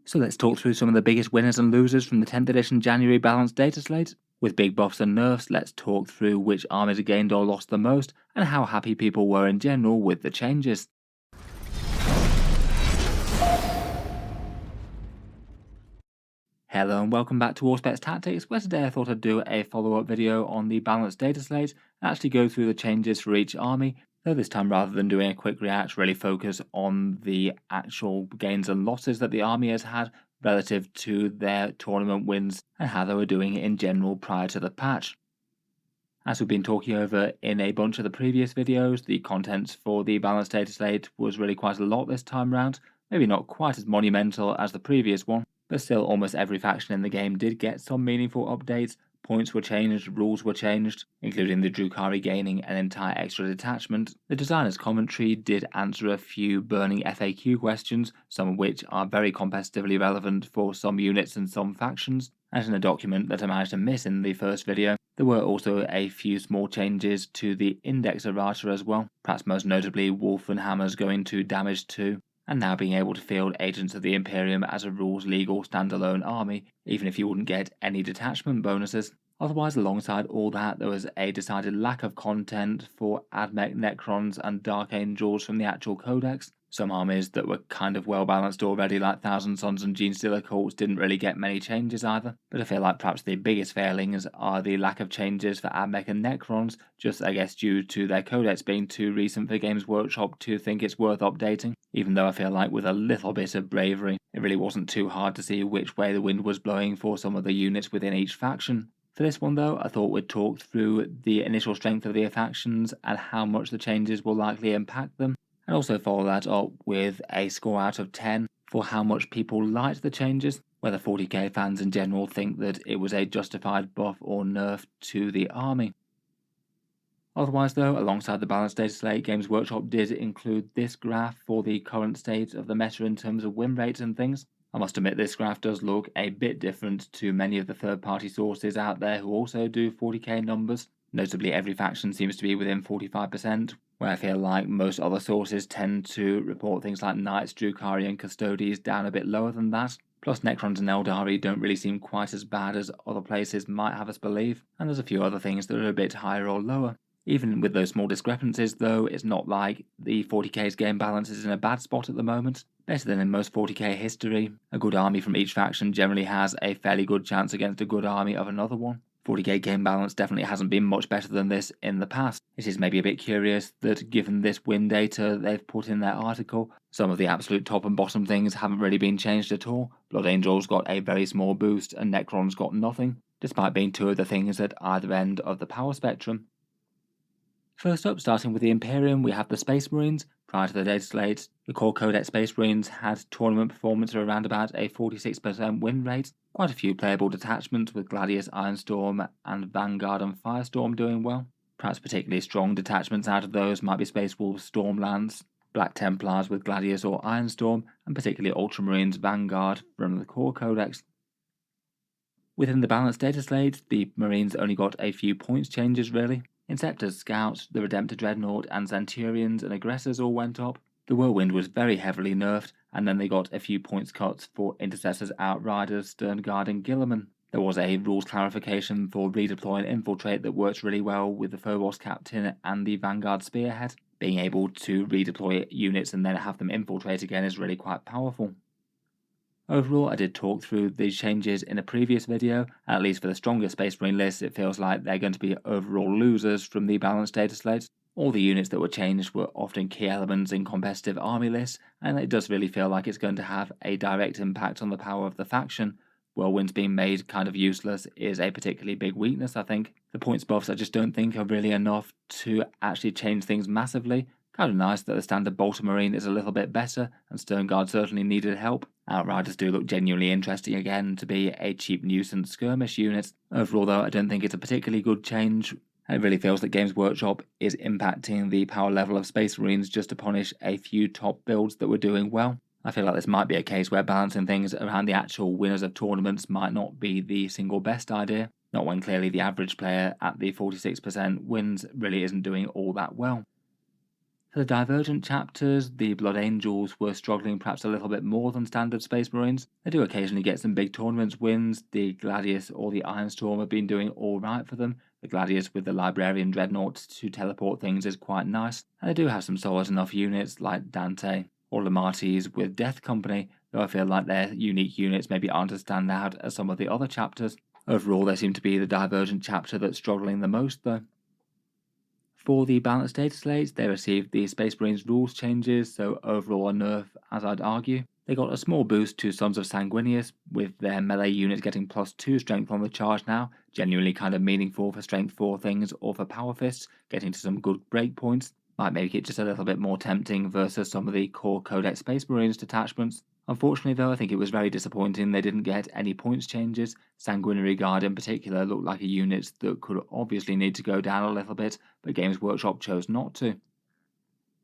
So let's talk through some of the biggest winners and losers from the 10th edition January Balance Dataslate. With big buffs and nerfs, let's talk through which armies gained or lost the most, and how happy people were in general with the changes. Hello and welcome back to Auspex Tactics, where today I thought I'd do a follow-up video on the Balance Dataslate and actually go through the changes for each army, though this time rather than doing a quick react, really focus on the actual gains and losses that the army has had relative to their tournament wins and how they were doing in general prior to the patch. As we've been talking over in a bunch of the previous videos, the contents for the Balance Dataslate was really quite a lot this time round, maybe not quite as monumental as the previous one, but still almost every faction in the game did get some meaningful updates. Points were changed, rules were changed, including the Drukhari gaining an entire extra detachment. The designer's commentary did answer a few burning FAQ questions, some of which are very competitively relevant for some units and some factions, and in a document that I managed to miss in the first video, there were also a few small changes to the index errata as well, perhaps most notably Wolf and Hammers going to damage 2, and now being able to field Agents of the Imperium as a rules-legal standalone army, even if you wouldn't get any detachment bonuses. Otherwise, alongside all that, there was a decided lack of content for Admech Necrons and Dark Angels from the actual codex. Some armies that were kind of well balanced already, like Thousand Sons and Genestealer Cults, didn't really get many changes either, but I feel like perhaps the biggest failings are the lack of changes for Admech and Necrons, just I guess due to their codex being too recent for Games Workshop to think it's worth updating, even though I feel like with a little bit of bravery, it really wasn't too hard to see which way the wind was blowing for some of the units within each faction. For this one though, I thought we'd talk through the initial strength of the factions and how much the changes will likely impact them, and also follow that up with a score out of 10 for how much people liked the changes, whether 40k fans in general think that it was a justified buff or nerf to the army. Otherwise though, alongside the Balance Dataslate, Games Workshop did include this graph for the current state of the meta in terms of win rates and things. I must admit this graph does look a bit different to many of the third-party sources out there who also do 40k numbers. Notably, every faction seems to be within 45%, where I feel like most other sources tend to report things like Knights, Drukhari and Custodes down a bit lower than that. Plus Necrons and Aeldari don't really seem quite as bad as other places might have us believe, and there's a few other things that are a bit higher or lower. Even with those small discrepancies though, it's not like the 40k's game balance is in a bad spot at the moment. Better than in most 40k history, a good army from each faction generally has a fairly good chance against a good army of another one. 40k game balance definitely hasn't been much better than this in the past. It is maybe a bit curious that given this win data they've put in their article, some of the absolute top and bottom things haven't really been changed at all. Blood Angels got a very small boost and Necrons got nothing, despite being two of the things at either end of the power spectrum. First up, starting with the Imperium, we have the Space Marines. Prior to the Dataslate, the core Codex Space Marines had tournament performance of around about a 46% win rate. Quite a few playable detachments with Gladius, Ironstorm, and Vanguard and Firestorm doing well. Perhaps particularly strong detachments out of those might be Space Wolves, Stormlands, Black Templars with Gladius or Ironstorm, and particularly Ultramarines Vanguard from the core Codex. Within the Balance Dataslate, the Marines only got a few points changes really. Inceptors, Scouts, the Redemptor Dreadnought, and Centurions and Aggressors all went up. The Whirlwind was very heavily nerfed, and then they got a few points cuts for Intercessors, Outriders, Sternguard, and Guilliman. There was a rules clarification for redeploy and infiltrate that works really well with the Phobos Captain and the Vanguard Spearhead. Being able to redeploy units and then have them infiltrate again is really quite powerful. Overall, I did talk through these changes in a previous video, at least for the stronger Space Marine list it feels like they're going to be overall losers from the Balanced Dataslate. All the units that were changed were often key elements in competitive army lists, and it does really feel like it's going to have a direct impact on the power of the faction. Whirlwinds being made kind of useless is a particularly big weakness, I think. The points buffs I just don't think are really enough to actually change things massively. Kind of nice that the standard Bolter Marine is a little bit better, and Sternguard certainly needed help. Outriders do look genuinely interesting again to be a cheap nuisance skirmish unit. Overall though, I don't think it's a particularly good change. It really feels that Games Workshop is impacting the power level of Space Marines just to punish a few top builds that were doing well. I feel like this might be a case where balancing things around the actual winners of tournaments might not be the single best idea, not when clearly the average player at the 46% wins really isn't doing all that well. For the Divergent chapters, the Blood Angels were struggling perhaps a little bit more than standard Space Marines. They do occasionally get some big tournaments wins. The Gladius or the Ironstorm have been doing alright for them. The Gladius with the Librarian Dreadnought to teleport things is quite nice, and they do have some solid enough units like Dante or Lamartis with Death Company, though I feel like their unique units maybe aren't as stand out as some of the other chapters. Overall, they seem to be the Divergent chapter that's struggling the most though. For the Balance Dataslate, they received the Space Marines rules changes, so overall a nerf as I'd argue. They got a small boost to Sons of Sanguinius, with their melee units getting +2 strength on the charge now, genuinely kind of meaningful for strength 4 things or for power fists, getting to some good breakpoints. Might make it just a little bit more tempting versus some of the core Codex Space Marines detachments. Unfortunately though, I think it was very disappointing they didn't get any points changes. Sanguinary Guard in particular looked like a unit that could obviously need to go down a little bit, but Games Workshop chose not to.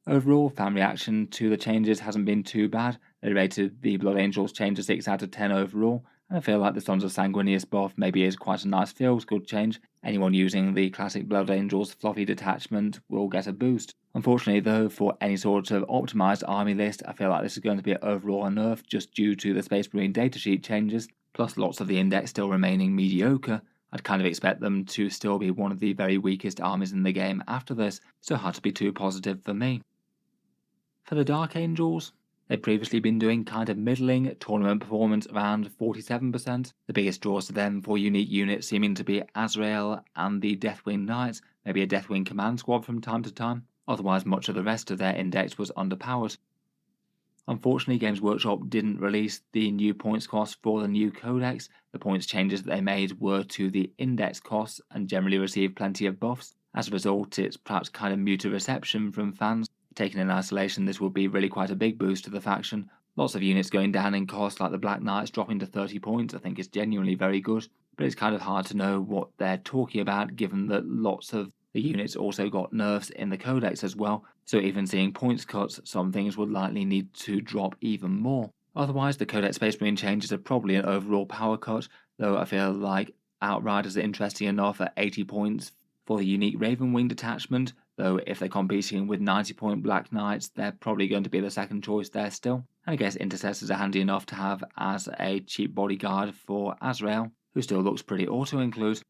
Overall, fan reaction to the changes hasn't been too bad. They rated the Blood Angels change a 6 out of 10 overall, and I feel like the Sons of Sanguinius buff maybe is quite a nice feels-good change. Anyone using the classic Blood Angels fluffy detachment will get a boost. Unfortunately though, for any sort of optimised army list, I feel like this is going to be overall a nerf just due to the Space Marine datasheet changes, plus lots of the index still remaining mediocre. I'd kind of expect them to still be one of the very weakest armies in the game after this, so hard to be too positive for me. For the Dark Angels, they've previously been doing kind of middling, tournament performance around 47%. The biggest draws to them for unique units seeming to be Azrael and the Deathwing Knights, maybe a Deathwing command squad from time to time. Otherwise, much of the rest of their index was underpowered. Unfortunately, Games Workshop didn't release the new points cost for the new codex. The points changes that they made were to the index costs and generally received plenty of buffs. As a result, it's perhaps kind of muted reception from fans. Taken in isolation, this would be really quite a big boost to the faction. Lots of units going down in cost, like the Black Knights dropping to 30 points, I think is genuinely very good. But it's kind of hard to know what they're talking about, given that lots of the units also got nerfs in the codex as well, so even seeing points cuts, some things would likely need to drop even more. Otherwise, the Codex Space Marine changes are probably an overall power cut, though I feel like Outriders are interesting enough at 80 points for the unique Ravenwing detachment, though if they're competing with 90-point Black Knights, they're probably going to be the second choice there still. And I guess Intercessors are handy enough to have as a cheap bodyguard for Azrael, who still looks pretty auto-include.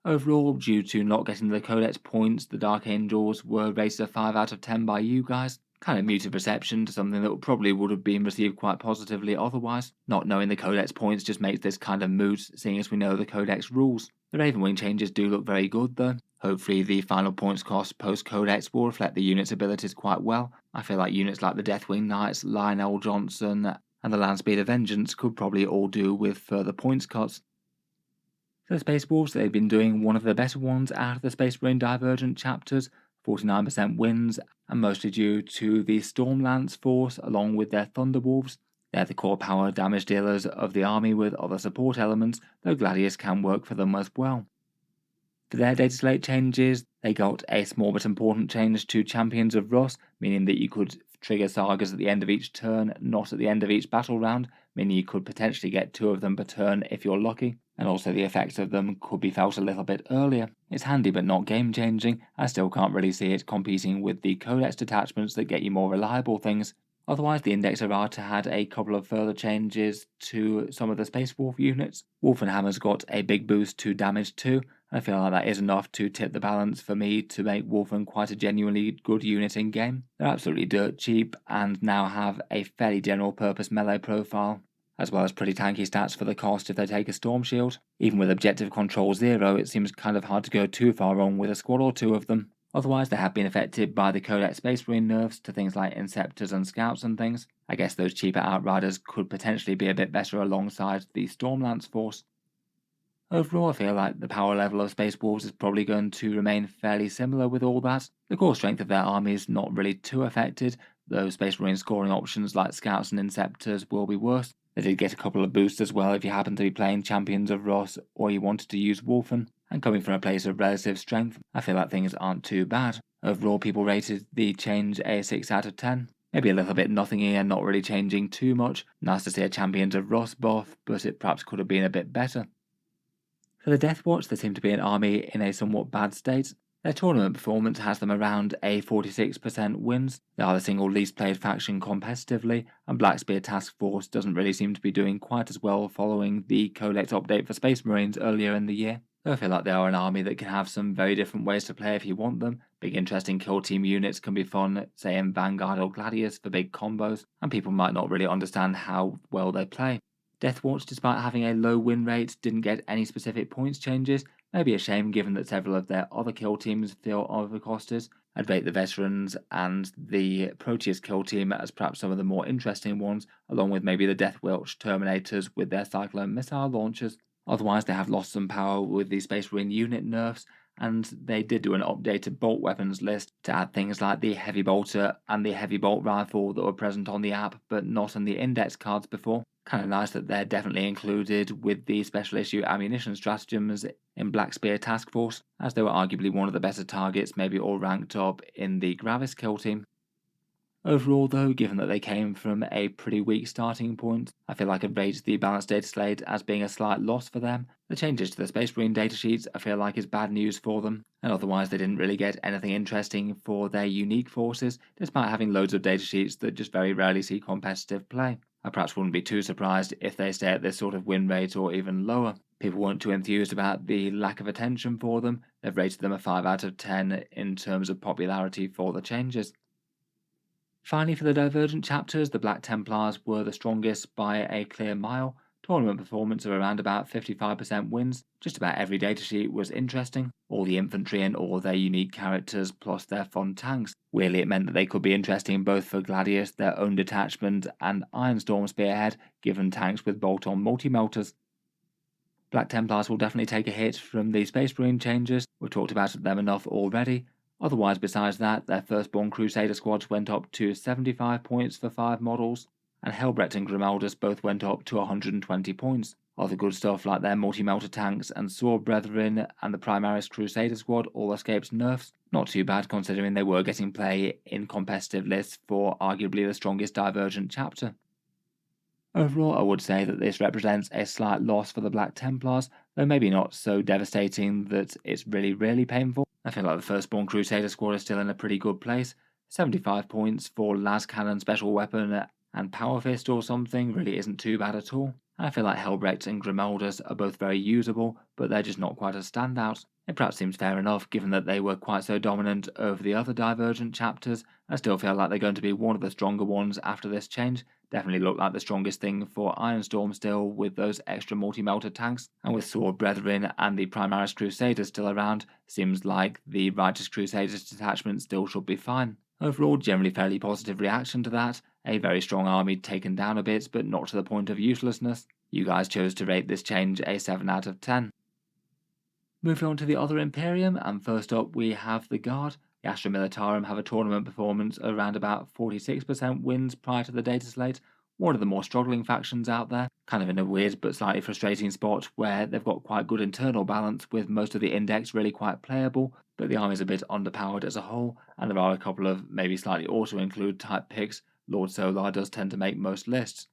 Overall, due to not getting the Codex points, the Dark Angels were rated a 5 out of 10 by you guys. Kind of muted reception to something that probably would have been received quite positively otherwise. Not knowing the Codex points just makes this kind of moot, seeing as we know the Codex rules. The Ravenwing changes do look very good though. Hopefully the final points cost post-Codex will reflect the unit's abilities quite well. I feel like units like the Deathwing Knights, Lionel Johnson, and the Landspeeder Vengeance could probably all do with further points cuts. For the Space Wolves, they've been doing one of the better ones out of the Space Marine Divergent chapters, 49% wins, and mostly due to the Stormlance force along with their Thunderwolves. They're the core power damage dealers of the army with other support elements, though Gladius can work for them as well. For their data slate changes, they got a small but important change to Champions of Rust, meaning that you could trigger sagas at the end of each turn, not at the end of each battle round, meaning you could potentially get 2 of them per turn if you're lucky, and also the effects of them could be felt a little bit earlier. It's handy but not game changing. I still can't really see it competing with the Codex detachments that get you more reliable things. Otherwise, the Index Errata had a couple of further changes to some of the Space Wolf units. Wolfenhammer's got a big boost to damage too. I feel like that is enough to tip the balance for me to make Wolfen quite a genuinely good unit in game. They're absolutely dirt cheap and now have a fairly general purpose melee profile, as well as pretty tanky stats for the cost if they take a Storm Shield. Even with Objective Control 0, it seems kind of hard to go too far wrong with a squad or 2 of them. Otherwise, they have been affected by the Codex Space Marine nerfs to things like Inceptors and Scouts and things. I guess those cheaper Outriders could potentially be a bit better alongside the Stormlance force. Overall, I feel like the power level of Space Wolves is probably going to remain fairly similar with all that. The core strength of their army is not really too affected, though Space Marine scoring options like Scouts and Inceptors will be worse. They did get a couple of boosts as well if you happen to be playing Champions of Ross or you wanted to use Wolfen. And coming from a place of relative strength, I feel like things aren't too bad. Overall, people rated the change a 6 out of 10. Maybe a little bit nothingy and not really changing too much. Nice to see a Champions of Ross buff, but it perhaps could have been a bit better. For the Deathwatch, they seem to be an army in a somewhat bad state. Their tournament performance has them around a 46% wins. They are the single least played faction competitively, and Black Spear Task Force doesn't really seem to be doing quite as well following the Codex update for Space Marines earlier in the year. So I feel like they are an army that can have some very different ways to play if you want them. Big interesting kill team units can be fun, say in Vanguard or Gladius for big combos, and people might not really understand how well they play. Deathwatch, despite having a low win rate, didn't get any specific points changes. Maybe a shame given that several of their other kill teams feel overcosted. I'd rate the Veterans and the Proteus kill team as perhaps some of the more interesting ones, along with maybe the Deathwatch Terminators with their Cyclone missile launchers. Otherwise, they have lost some power with the Space Marine unit nerfs, and they did do an updated bolt weapons list to add things like the Heavy Bolter and the Heavy Bolt Rifle that were present on the app but not in the index cards before. Kind of nice that they're definitely included with the special issue ammunition stratagems in Black Spear Task Force, as they were arguably one of the better targets, maybe all ranked up in the Gravis kill team. Overall though, given that they came from a pretty weak starting point, I feel like I'd rate the Balance Dataslate as being a slight loss for them. The changes to the Space Marine datasheets I feel like is bad news for them, and otherwise they didn't really get anything interesting for their unique forces, despite having loads of datasheets that just very rarely see competitive play. I perhaps wouldn't be too surprised if they stay at this sort of win rate or even lower. People weren't too enthused about the lack of attention for them. They've rated them a 5 out of 10 in terms of popularity for the changes. Finally, for the Divergent chapters, the Black Templars were the strongest by a clear mile. Tournament performance of around about 55% wins. Just about every datasheet was interesting. All the infantry and all their unique characters plus their fun tanks. Weirdly, it meant that they could be interesting both for Gladius, their own detachment, and Ironstorm Spearhead, given tanks with bolt-on multi-melters. Black Templars will definitely take a hit from the Space Marine changes. We've talked about them enough already. Otherwise, besides that, their Firstborn Crusader squads went up to 75 points for 5 models, and Helbrecht and Grimaldus both went up to 120 points. Other good stuff like their multi-melter tanks and Sword Brethren and the Primaris Crusader squad all escaped nerfs. Not too bad considering they were getting play in competitive lists for arguably the strongest Divergent chapter. Overall, I would say that this represents a slight loss for the Black Templars, though maybe not so devastating that it's really painful. I feel like the Firstborn Crusader squad is still in a pretty good place. 75 points for Las Cannon Special Weapon and Power Fist or something really isn't too bad at all. I feel like Helbrecht and Grimaldus are both very usable, but they're just not quite as standouts. It perhaps seems fair enough given that they were quite so dominant over the other Divergent chapters. I still feel like they're going to be one of the stronger ones after this change. Definitely look like the strongest thing for Ironstorm still with those extra multi-melter tanks, and with Sword Brethren and the Primaris Crusaders still around, seems like the Righteous Crusaders detachment still should be fine. Overall, generally fairly positive reaction to that. A very strong army taken down a bit, but not to the point of uselessness. You guys chose to rate this change a 7 out of 10. Moving on to the other Imperium, and first up we have the Guard. The Astra Militarum have a tournament performance around about 46% wins prior to the data slate. One of the more struggling factions out there, kind of in a weird but slightly frustrating spot where they've got quite good internal balance with most of the index really quite playable, but the army's a bit underpowered as a whole, and there are a couple of maybe slightly auto-include type picks. Lord Solar does tend to make most lists.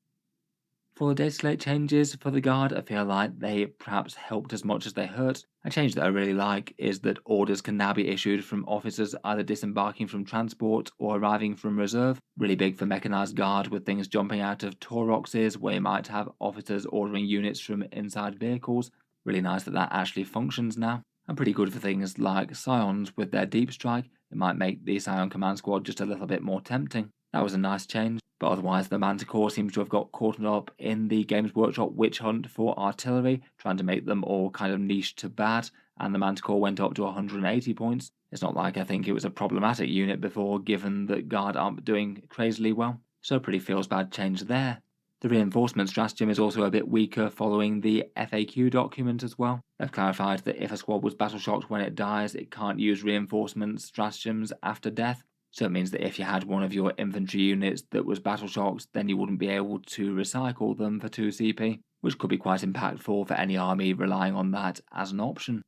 For the data slate changes for the Guard, I feel like they perhaps helped as much as they hurt. A change that I really like is that orders can now be issued from officers either disembarking from transport or arriving from reserve. Really big for Mechanized Guard with things jumping out of Tauroxes where you might have officers ordering units from inside vehicles. Really nice that that actually functions now. And pretty good for things like Scions with their Deep Strike. It might make the Scion Command Squad just a little bit more tempting. That was a nice change. But otherwise, the Manticore seems to have got caught up in the Games Workshop witch hunt for artillery, trying to make them all kind of niche to bad, and the Manticore went up to 180 points. It's not like I think it was a problematic unit before, given that Guard aren't doing crazily well, so pretty feels bad change there. The reinforcement stratagem is also a bit weaker following the FAQ document as well. They've clarified that if a squad was battle shocked when it dies, it can't use reinforcement stratagems after death. So it means that if you had one of your infantry units that was battle shocked, then you wouldn't be able to recycle them for 2 CP, which could be quite impactful for any army relying on that as an option.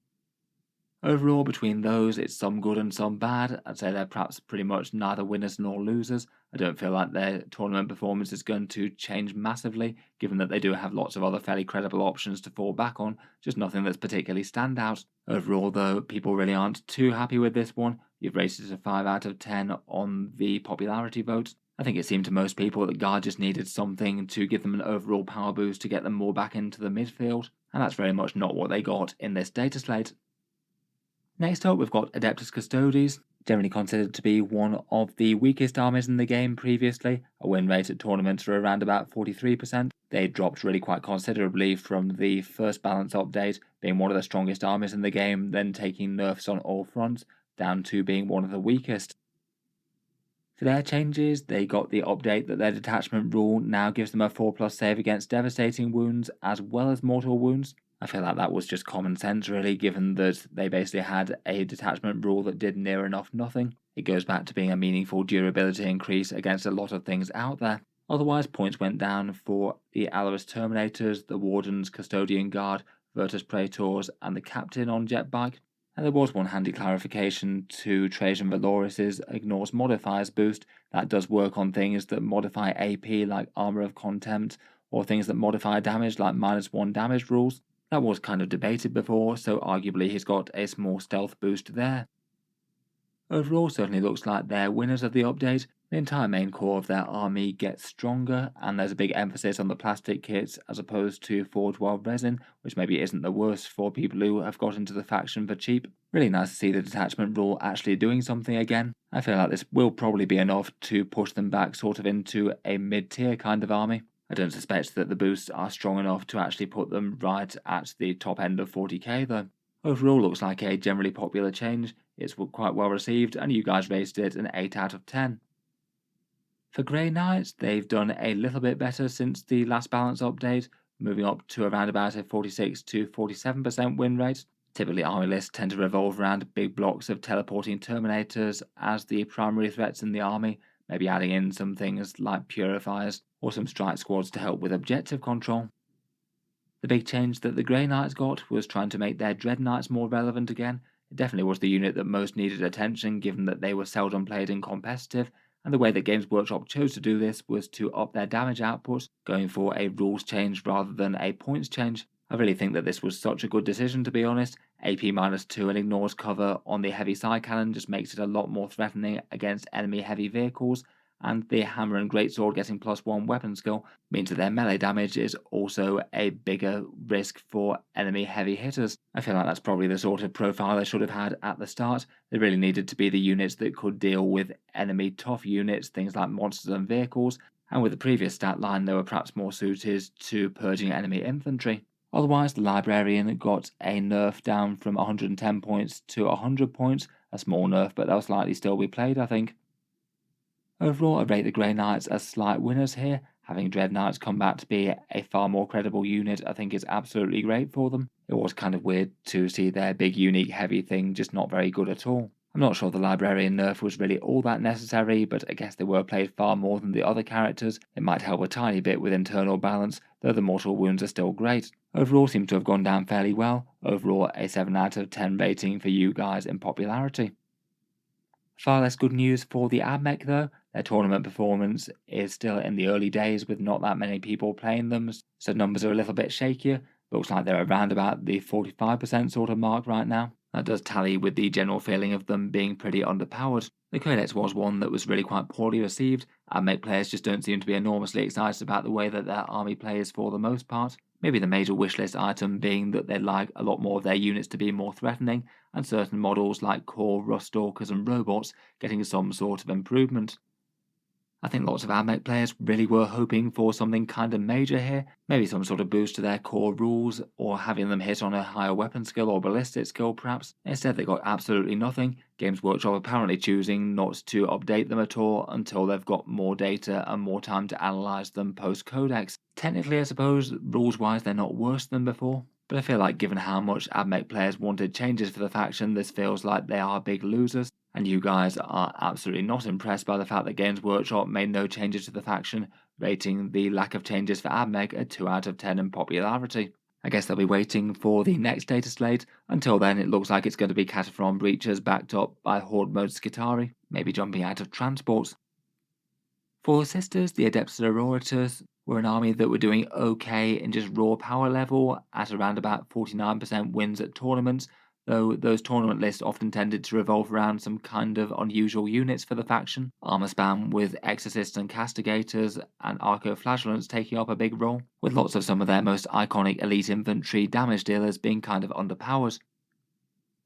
Overall, between those, it's some good and some bad. I'd say they're perhaps pretty much neither winners nor losers. I don't feel like their tournament performance is going to change massively, given that they do have lots of other fairly credible options to fall back on, just nothing that's particularly standout. Overall, though, people really aren't too happy with this one. You've rated it a 5 out of 10 on the popularity vote. I think it seemed to most people that Guard just needed something to give them an overall power boost to get them more back into the midfield, and that's very much not what they got in this data slate. Next up, we've got Adeptus Custodes, generally considered to be one of the weakest armies in the game previously. A win rate at tournaments were around about 43%. They dropped really quite considerably from the first balance update, being one of the strongest armies in the game, then taking nerfs on all fronts, down to being one of the weakest. For their changes, they got the update that their detachment rule now gives them a 4+ save against devastating wounds as well as mortal wounds. I feel like that was just common sense really, given that they basically had a detachment rule that did near enough nothing. It goes back to being a meaningful durability increase against a lot of things out there. Otherwise, points went down for the Allarus Terminators, the Wardens, Custodian Guard, Virtus Praetors, and the Captain on Jetbike. And there was one handy clarification to Trajan Valoris's Ignores Modifiers boost that does work on things that modify AP like Armour of Contempt, or things that modify damage like -1 damage rules. That was kind of debated before, so arguably he's got a small stealth boost there. Overall, certainly looks like they're winners of the update. The entire main core of their army gets stronger, and there's a big emphasis on the plastic kits as opposed to Forge World resin, which maybe isn't the worst for people who have got into the faction for cheap. Really nice to see the detachment rule actually doing something again. I feel like this will probably be enough to push them back sort of into a mid-tier kind of army. I don't suspect that the boosts are strong enough to actually put them right at the top end of 40k though. Overall looks like a generally popular change, it's quite well received, and you guys rated it an 8 out of 10. For Grey Knights, they've done a little bit better since the last balance update, moving up to around about a 46 to 47% win rate. Typically army lists tend to revolve around big blocks of teleporting Terminators as the primary threats in the army, maybe adding in some things like Purifiers or some strike squads to help with objective control. The big change that the Grey Knights got was trying to make their Dread Knights more relevant again. It definitely was the unit that most needed attention given that they were seldom played in competitive, and the way that Games Workshop chose to do this was to up their damage output, going for a rules change rather than a points change. I really think that this was such a good decision, to be honest. AP -2 and ignores cover on the heavy side cannon just makes it a lot more threatening against enemy heavy vehicles, and the hammer and greatsword getting +1 weapon skill means that their melee damage is also a bigger risk for enemy heavy hitters. I feel like that's probably the sort of profile they should have had at the start. They really needed to be the units that could deal with enemy tough units, things like monsters and vehicles, and with the previous stat line they were perhaps more suited to purging enemy infantry. Otherwise, the Librarian got a nerf down from 110 points to 100 points, a small nerf, but they'll likely still be played, I think. Overall, I rate the Grey Knights as slight winners here. Having Dread Knights come back to be a far more credible unit I think is absolutely great for them. It was kind of weird to see their big unique heavy thing just not very good at all. I'm not sure the Librarian nerf was really all that necessary, but I guess they were played far more than the other characters. It might help a tiny bit with internal balance, though the mortal wounds are still great. Overall seems to have gone down fairly well. Overall a 7 out of 10 rating for you guys in popularity. Far less good news for the Admech though. Their tournament performance is still in the early days with not that many people playing them, so numbers are a little bit shakier. Looks like they're around about the 45% sort of mark right now. That does tally with the general feeling of them being pretty underpowered. The Codex was one that was really quite poorly received. Admech players just don't seem to be enormously excited about the way that their army plays for the most part. Maybe the major wishlist item being that they'd like a lot more of their units to be more threatening, and certain models like Core, Ruststalkers and Robots getting some sort of improvement. I think lots of Admech players really were hoping for something kind of major here, maybe some sort of boost to their core rules, or having them hit on a higher weapon skill or ballistic skill perhaps. Instead they got absolutely nothing, Games Workshop apparently choosing not to update them at all until they've got more data and more time to analyse them post-codex. Technically I suppose, rules-wise they're not worse than before, but I feel like given how much Admech players wanted changes for the faction, this feels like they are big losers. And you guys are absolutely not impressed by the fact that Games Workshop made no changes to the faction, rating the lack of changes for Admech a 2 out of 10 in popularity. I guess they'll be waiting for the next data slate. Until then, it looks like it's going to be Cataphron Breachers backed up by Horde Mode Skitarii, maybe jumping out of transports. For Sisters, the Adepta Sororitas were an army that were doing okay in just raw power level at around about 49% wins at tournaments, though those tournament lists often tended to revolve around some kind of unusual units for the faction. Armor spam with Exorcists and Castigators and Arco-Flagellants taking up a big role, with lots of some of their most iconic elite infantry damage dealers being kind of underpowered.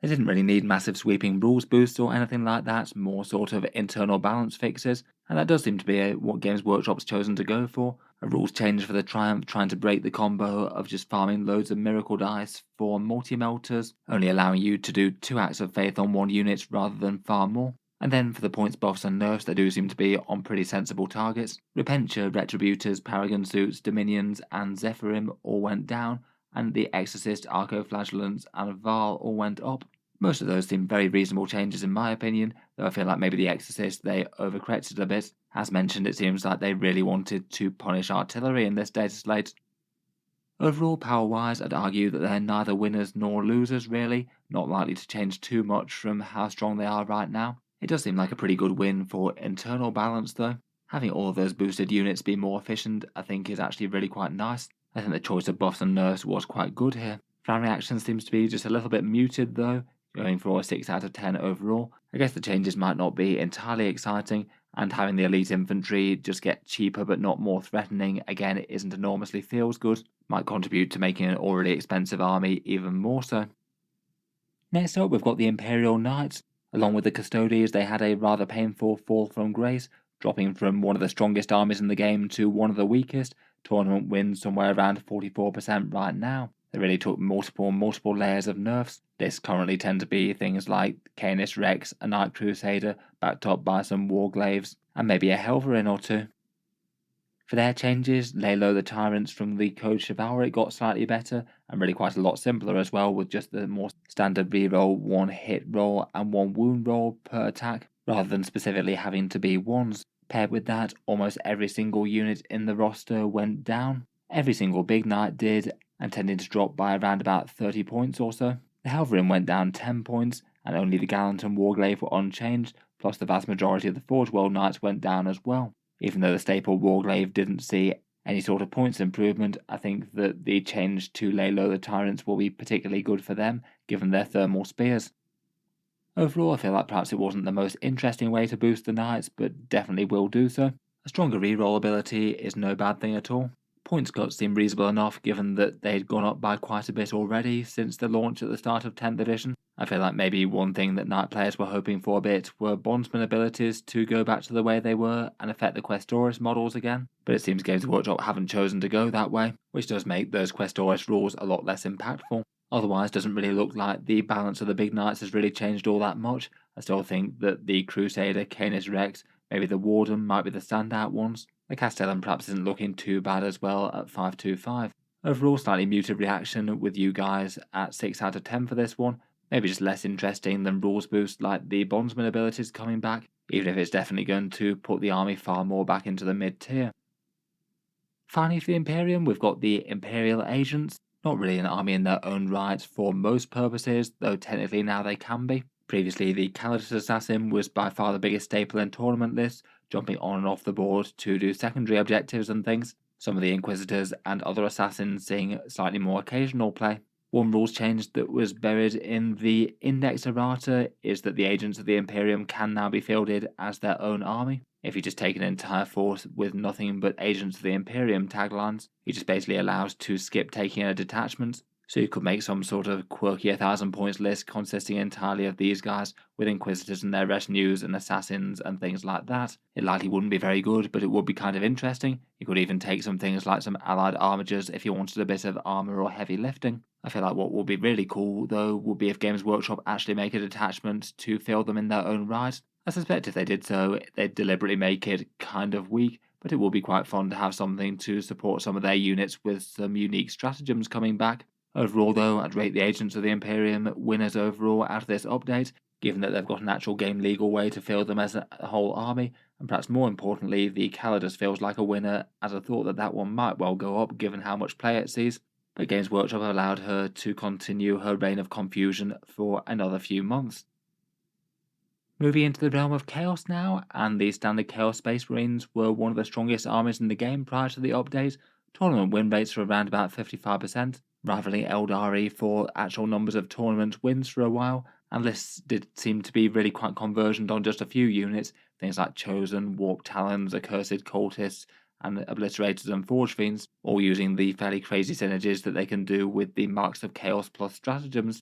They didn't really need massive sweeping rules boosts or anything like that, more sort of internal balance fixes, and that does seem to be what Games Workshop's chosen to go for. A rules change for the Triumph trying to break the combo of just farming loads of miracle dice for multi-melters, only allowing you to do 2 acts of faith on one unit rather than far more. And then for the points buffs and nerfs, they do seem to be on pretty sensible targets. Repentia, Retributors, Paragon Suits, Dominions and Zephyrim all went down, and the Exorcist, Arco-Flagellants and Val all went up. Most of those seem very reasonable changes in my opinion, though I feel like maybe the Exorcist they overcorrected a bit. As mentioned, it seems like they really wanted to punish artillery in this data slate. Overall, power-wise, I'd argue that they're neither winners nor losers really, not likely to change too much from how strong they are right now. It does seem like a pretty good win for internal balance though. Having all of those boosted units be more efficient I think is actually really quite nice. I think the choice of buffs and nerfs was quite good here. Fan reaction seems to be just a little bit muted though, going for a 6 out of 10 overall. I guess the changes might not be entirely exciting, and having the elite infantry just get cheaper but not more threatening again it isn't enormously feels good, might contribute to making an already expensive army even more so. Next up we've got the Imperial Knights. Along with the Custodes they had a rather painful fall from grace, dropping from one of the strongest armies in the game to one of the weakest. Tournament wins somewhere around 44% right now. They really took multiple layers of nerfs. This currently tend to be things like Canis Rex, a Knight Crusader, backed up by some Warglaves, and maybe a Helverin or two. For their changes, lay low the Tyrants from the Code Chivalric got slightly better, and really quite a lot simpler as well, with just the more standard reroll, 1 hit roll and 1 wound roll per attack, rather than specifically having to be ones. Paired with that, almost every single unit in the roster went down. Every single big knight did, and tended to drop by around about 30 points or so. The Helverin went down 10 points, and only the Gallant and Warglaive were unchanged, plus the vast majority of the Forge World Knights went down as well. Even though the staple Warglaive didn't see any sort of points improvement, I think that the change to lay low the Tyrants will be particularly good for them, given their thermal spears. Overall, I feel like perhaps it wasn't the most interesting way to boost the Knights, but definitely will do so. A stronger reroll ability is no bad thing at all. Points cuts seem reasonable enough given that they'd gone up by quite a bit already since the launch at the start of 10th edition. I feel like maybe one thing that Knight players were hoping for a bit were Bondsman abilities to go back to the way they were and affect the Questoris models again, but it seems Games Workshop haven't chosen to go that way, which does make those Questoris rules a lot less impactful. Otherwise, doesn't really look like the balance of the big Knights has really changed all that much. I still think that the Crusader, Canis Rex, maybe the Warden might be the standout ones. The Castellan perhaps isn't looking too bad as well at 525. Overall, slightly muted reaction with you guys at 6 out of 10 for this one. Maybe just less interesting than rules boost like the Bondsman abilities coming back, even if it's definitely going to put the army far more back into the mid-tier. Finally for the Imperium, we've got the Imperial Agents. Not really an army in their own right for most purposes, though technically now they can be. Previously, the Calidus Assassin was by far the biggest staple in tournament lists, jumping on and off the board to do secondary objectives and things. Some of the Inquisitors and other Assassins seeing slightly more occasional play. One rules change that was buried in the Index Errata is that the Agents of the Imperium can now be fielded as their own army. If you just take an entire force with nothing but Agents of the Imperium taglines, it just basically allows to skip taking a detachment. So you could make some sort of quirky 1,000 points list consisting entirely of these guys, with Inquisitors and their retinues and Assassins and things like that. It likely wouldn't be very good, but it would be kind of interesting. You could even take some things like some allied armigers if you wanted a bit of armor or heavy lifting. I feel like what would be really cool, though, would be if Games Workshop actually make a detachment to field them in their own right. I suspect if they did so, they'd deliberately make it kind of weak, but it would be quite fun to have something to support some of their units with some unique stratagems coming back. Overall though, I'd rate the Agents of the Imperium winners overall out of this update, given that they've got an actual game legal way to field them as a whole army, and perhaps more importantly, the Calidus feels like a winner, as I thought that one might well go up given how much play it sees. but Games Workshop allowed her to continue her reign of confusion for another few months. Moving into the realm of Chaos now, and the standard Chaos Space Marines were one of the strongest armies in the game prior to the update. Tournament win rates were around about 55%, rivaling Aeldari for actual numbers of tournament wins for a while, and lists did seem to be really quite convergent on just a few units, things like Chosen, Warp Talons, Accursed Cultists, and Obliterators and Forge Fiends, all using the fairly crazy synergies that they can do with the Marks of Chaos plus stratagems.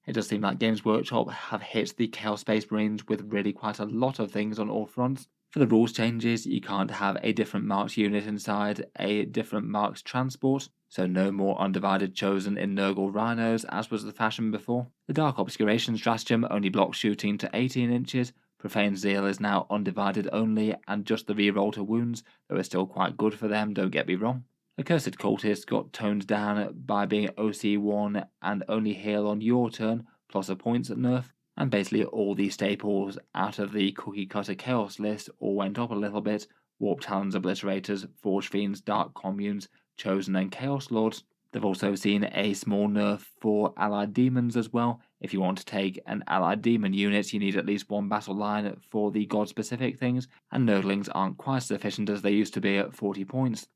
It does seem like Games Workshop have hit the Chaos Space Marines with really quite a lot of things on all fronts. For the rules changes, you can't have a different Marks unit inside a different Marks transport, so no more undivided Chosen in Nurgle Rhinos as was the fashion before. The Dark Obscuration stratagem only blocks shooting to 18 inches, Profane Zeal is now undivided only and just the reroll to wounds, though it's still quite good for them, don't get me wrong. Accursed Cultists got toned down by being OC1 and only heal on your turn, plus a points at nerf, and basically all the staples out of the cookie cutter chaos list all went up a little bit. Warp Talons, Obliterators, Forge Fiends, Dark Communes, Chosen and Chaos Lords. They've also seen a small nerf for allied demons as well. If you want to take an allied demon unit, you need at least one battle line for the god-specific things, and Nurglings aren't quite as efficient as they used to be at 40 points.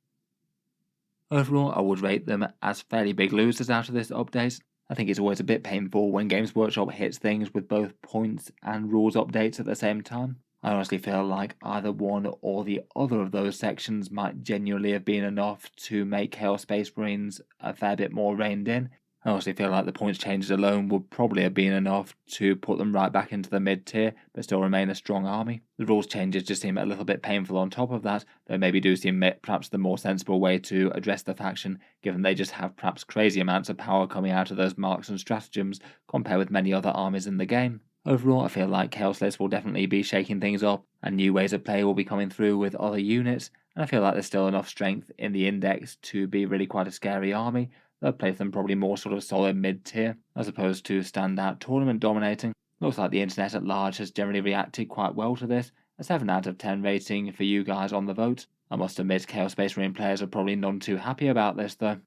Overall, I would rate them as fairly big losers out of this update. I think it's always a bit painful when Games Workshop hits things with both points and rules updates at the same time. I honestly feel like either one or the other of those sections might genuinely have been enough to make Chaos Space Marines a fair bit more reined in. I honestly feel like the points changes alone would probably have been enough to put them right back into the mid-tier, but still remain a strong army. The rules changes just seem a little bit painful on top of that, though maybe do seem perhaps the more sensible way to address the faction, given they just have perhaps crazy amounts of power coming out of those marks and stratagems compared with many other armies in the game. Overall, I feel like Chaos Lists will definitely be shaking things up, and new ways of play will be coming through with other units, and I feel like there's still enough strength in the index to be really quite a scary army. They'll place them probably more sort of solid mid-tier, as opposed to standout tournament dominating. Looks like the internet at large has generally reacted quite well to this, a 7 out of 10 rating for you guys on the vote. I must admit Chaos Space Marine players are probably none too happy about this though.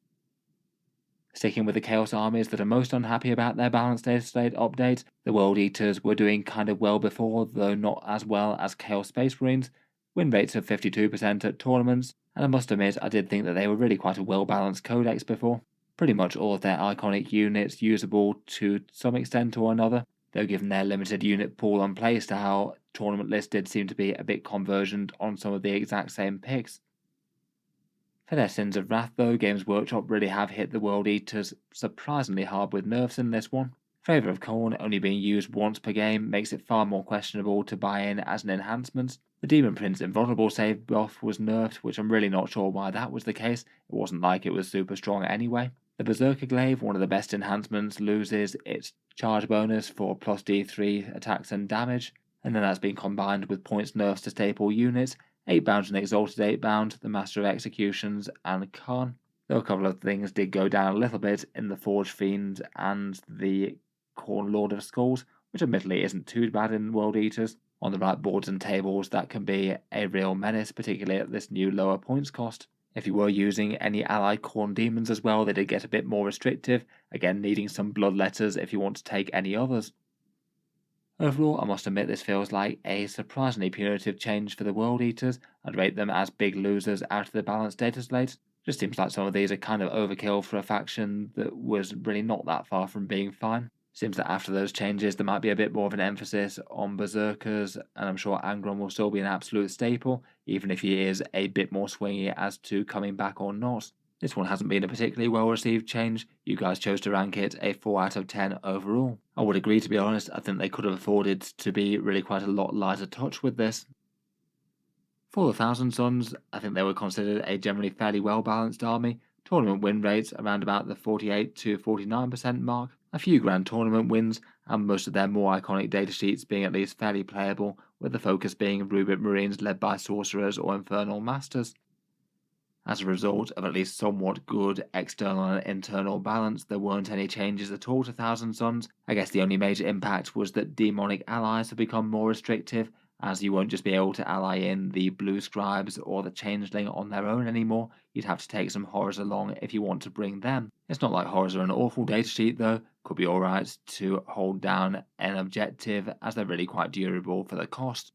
Sticking with the Chaos armies that are most unhappy about their Balance Dataslate update, the World Eaters were doing kind of well before, though not as well as Chaos Space Marines. Win rates of 52% at tournaments, and I must admit I did think that they were really quite a well-balanced codex before. Pretty much all of their iconic units usable to some extent or another, though given their limited unit pool and playstyle, tournament list did seem to be a bit convergent on some of the exact same picks. For their Sins of Wrath though, Games Workshop really have hit the World Eaters surprisingly hard with nerfs in this one. Favour of Khorne only being used once per game makes it far more questionable to buy in as an enhancement. The Demon Prince Invulnerable save buff was nerfed, which I'm really not sure why that was the case. It wasn't like it was super strong anyway. The Berserker Glaive, one of the best enhancements, loses its charge bonus for plus D3 attacks and damage, and then that's been combined with points nerfs to staple units, 8-bound and Exalted 8-bound, the Master of Executions, and Khan. Though a couple of things did go down a little bit in the Forge Fiend and the Khorne Lord of Skulls, which admittedly isn't too bad in World Eaters. On the right boards and tables, that can be a real menace, particularly at this new lower points cost. If you were using any allied Khorne demons as well, they did get a bit more restrictive, again needing some bloodletters if you want to take any others. Overall, I must admit this feels like a surprisingly punitive change for the World Eaters. I'd rate them as big losers out of the Balance Dataslate. Just seems like some of these are kind of overkill for a faction that was really not that far from being fine. Seems that after those changes there might be a bit more of an emphasis on Berserkers, and I'm sure Angron will still be an absolute staple, even if he is a bit more swingy as to coming back or not. This one hasn't been a particularly well received change. You guys chose to rank it a 4 out of 10 overall. I would agree, to be honest. I think they could have afforded to be really quite a lot lighter touch with this. For the Thousand Sons, I think they were considered a generally fairly well balanced army. Tournament win rates around about the 48 to 49% mark, a few grand tournament wins, and most of their more iconic datasheets being at least fairly playable, with the focus being Rubric Marines led by Sorcerers or Infernal Masters. As a result of at least somewhat good external and internal balance, there weren't any changes at all to Thousand Sons. I guess the only major impact was that demonic allies have become more restrictive, as you won't just be able to ally in the Blue Scribes or the Changeling on their own anymore. You'd have to take some Horrors along if you want to bring them. It's not like Horrors are an awful datasheet though, could be alright to hold down an objective as they're really quite durable for the cost.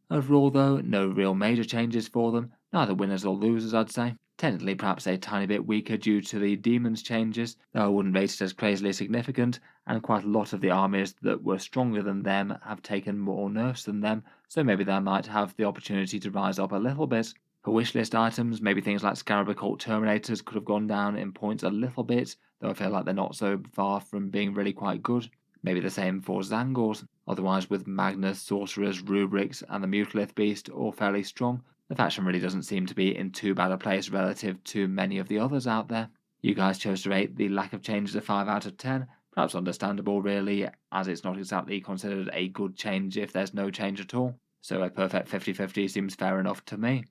Overall though, no real major changes for them, neither winners or losers I'd say. Technically perhaps a tiny bit weaker due to the Demons changes, though I wouldn't rate it as crazily significant, and quite a lot of the armies that were stronger than them have taken more nerfs than them, so maybe they might have the opportunity to rise up a little bit. For wishlist items, maybe things like Scarab Occult Terminators could have gone down in points a little bit, though I feel like they're not so far from being really quite good. Maybe the same for Zangors. Otherwise, with Magnus, Sorcerers, Rubrics, and the Mutalith Beast all fairly strong, the faction really doesn't seem to be in too bad a place relative to many of the others out there. You guys chose to rate the lack of changes a 5 out of 10, perhaps understandable really, as it's not exactly considered a good change if there's no change at all, so a perfect 50-50 seems fair enough to me.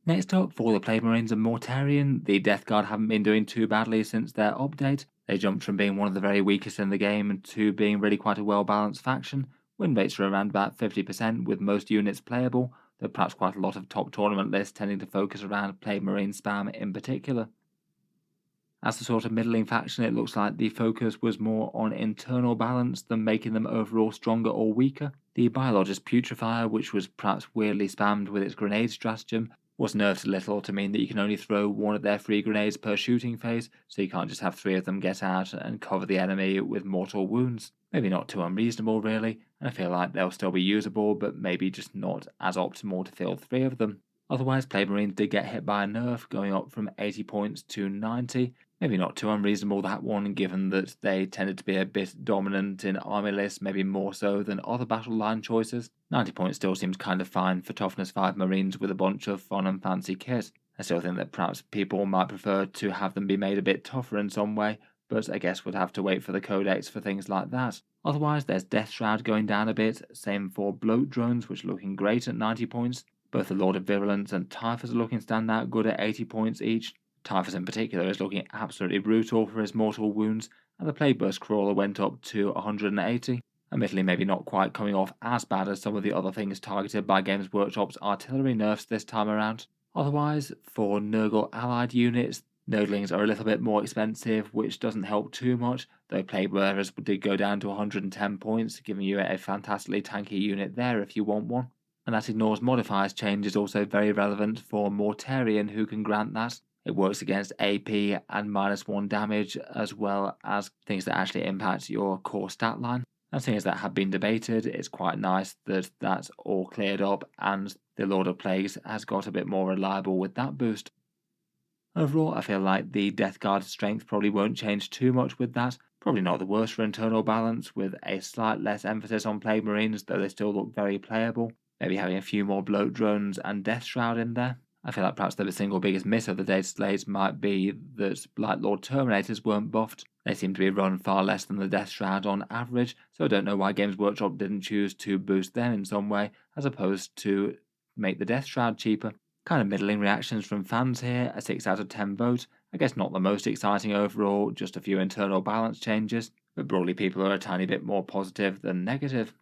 Next up, for the Plague Marines and Mortarion, the Death Guard haven't been doing too badly since their update. They jumped from being one of the very weakest in the game to being really quite a well-balanced faction. Win rates are around about 50% with most units playable, though perhaps quite a lot of top tournament lists tending to focus around Plague Marine spam in particular. As a sort of middling faction, it looks like the focus was more on internal balance than making them overall stronger or weaker. The Biologist Putrefier, which was perhaps weirdly spammed with its grenade stratagem, was nerfed a little to mean that you can only throw one of their 3 grenades per shooting phase, so you can't just have 3 of them get out and cover the enemy with mortal wounds. Maybe not too unreasonable really, and I feel like they'll still be usable, but maybe just not as optimal to field 3 of them. Otherwise, Plague Marines did get hit by a nerf, going up from 80 points to 90. Maybe not too unreasonable that one, given that they tended to be a bit dominant in army lists, maybe more so than other battle line choices. 90 points still seems kind of fine for Toughness 5 Marines with a bunch of fun and fancy kit. I still think that perhaps people might prefer to have them be made a bit tougher in some way, but I guess we'd have to wait for the codex for things like that. Otherwise, there's Death Shroud going down a bit, same for Bloat Drones, which are looking great at 90 points. Both the Lord of Virulence and Typhus are looking standout good at 80 points each. Typhus in particular is looking absolutely brutal for his mortal wounds, and the Plague Burst Crawler went up to 180. Admittedly, maybe not quite coming off as bad as some of the other things targeted by Games Workshop's artillery nerfs this time around. Otherwise, for Nurgle allied units, Nurglings are a little bit more expensive, which doesn't help too much, though Plague Bearers did go down to 110 points, giving you a fantastically tanky unit there if you want one. And that ignores modifiers change is also very relevant for Mortarion, who can grant that. It works against AP and -1 damage, as well as things that actually impact your core stat line. And things that have been debated, it's quite nice that that's all cleared up and the Lord of Plagues has got a bit more reliable with that boost. Overall, I feel like the Death Guard strength probably won't change too much with that. Probably not the worst for internal balance, with a slight less emphasis on Plague Marines, though they still look very playable. Maybe having a few more Bloat Drones and Death Shroud in there. I feel like perhaps the single biggest miss of the data slates might be that Blight Lord Terminators weren't buffed. They seem to be run far less than the Death Shroud on average, so I don't know why Games Workshop didn't choose to boost them in some way, as opposed to make the Death Shroud cheaper. Kind of middling reactions from fans here, a 6 out of 10 vote. I guess not the most exciting overall, just a few internal balance changes, but broadly people are a tiny bit more positive than negative.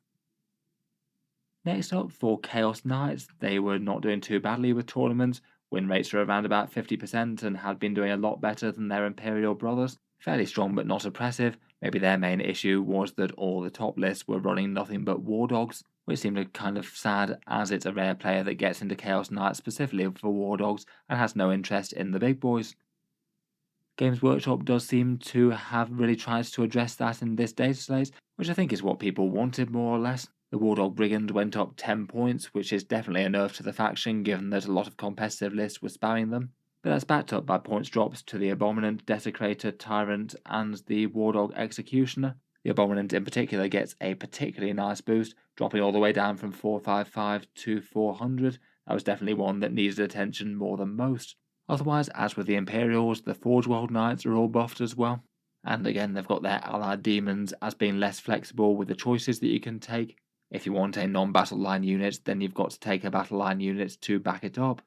Next up, for Chaos Knights, they were not doing too badly with tournaments. Win rates are around about 50% and had been doing a lot better than their Imperial brothers. Fairly strong but not oppressive. Maybe their main issue was that all the top lists were running nothing but War Dogs, which seemed kind of sad as it's a rare player that gets into Chaos Knights specifically for War Dogs and has no interest in the big boys. Games Workshop does seem to have really tried to address that in this data slate, which I think is what people wanted more or less. The Wardog Brigand went up 10 points, which is definitely a nerf to the faction given that a lot of competitive lists were spamming them, but that's backed up by points drops to the Abominant, Desecrator, Tyrant, and the Wardog Executioner. The Abominant in particular gets a particularly nice boost, dropping all the way down from 455 to 400. That was definitely one that needed attention more than most. Otherwise, as with the Imperials, the Forge World Knights are all buffed as well. And again, they've got their allied demons as being less flexible with the choices that you can take. If you want a non-battle line unit, then you've got to take a battle line unit to back it up.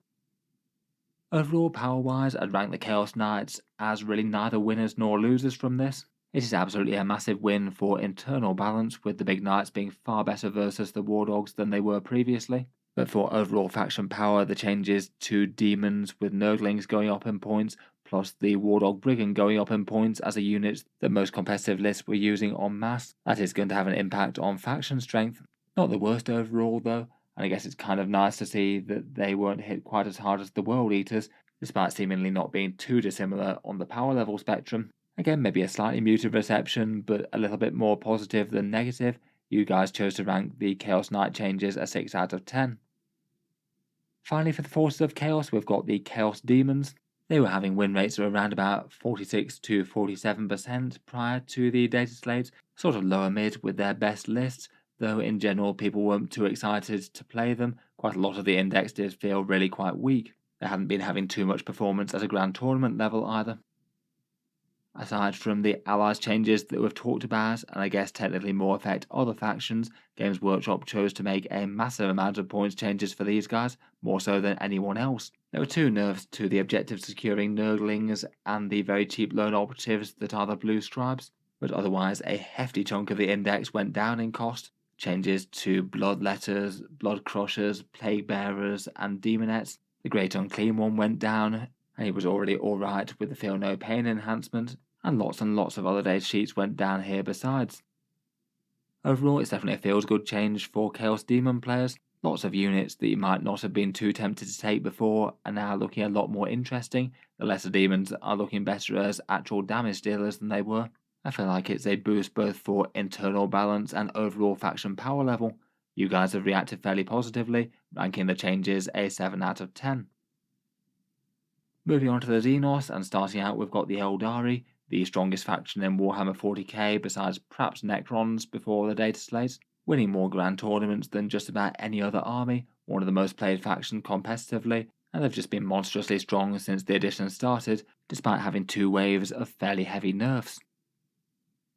Overall, power-wise, I'd rank the Chaos Knights as really neither winners nor losers from this. It is absolutely a massive win for internal balance, with the big knights being far better versus the war dogs than they were previously. But for overall faction power, the changes to demons with nurglings going up in points, plus the Wardog Brigand going up in points as a unit that most competitive lists were using en masse, that is going to have an impact on faction strength. Not the worst overall though, and I guess it's kind of nice to see that they weren't hit quite as hard as the World Eaters, despite seemingly not being too dissimilar on the power level spectrum. Again, maybe a slightly muted reception, but a little bit more positive than negative. You guys chose to rank the Chaos Knight changes a 6 out of 10. Finally, for the Forces of Chaos, we've got the Chaos Demons. They were having win rates of around about 46 to 47% prior to the data slate, sort of lower mid with their best lists, though in general people weren't too excited to play them. Quite a lot of the index did feel really quite weak. They hadn't been having too much performance at a grand tournament level either. Aside from the allies changes that we've talked about, and I guess technically more affect other factions, Games Workshop chose to make a massive amount of points changes for these guys, more so than anyone else. There were 2 nerfs to the objective securing nurglings and the very cheap lone operatives that are the blue scribes, but otherwise a hefty chunk of the index went down in cost. Changes to bloodletters, blood crushers, plague bearers, and demonettes. The Great Unclean one went down, and he was already alright with the Feel No Pain enhancement, and lots of other data sheets went down here besides. Overall, it's definitely a feels-good change for Chaos Demon players. Lots of units that you might not have been too tempted to take before are now looking a lot more interesting. The lesser demons are looking better as actual damage dealers than they were. I feel like it's a boost both for internal balance and overall faction power level. You guys have reacted fairly positively, ranking the changes a 7 out of 10. Moving on to the Xenos, and starting out we've got the Aeldari, the strongest faction in Warhammer 40K besides perhaps Necrons before the data slate, winning more grand tournaments than just about any other army, one of the most played factions competitively, and they've just been monstrously strong since the edition started, despite having 2 waves of fairly heavy nerfs.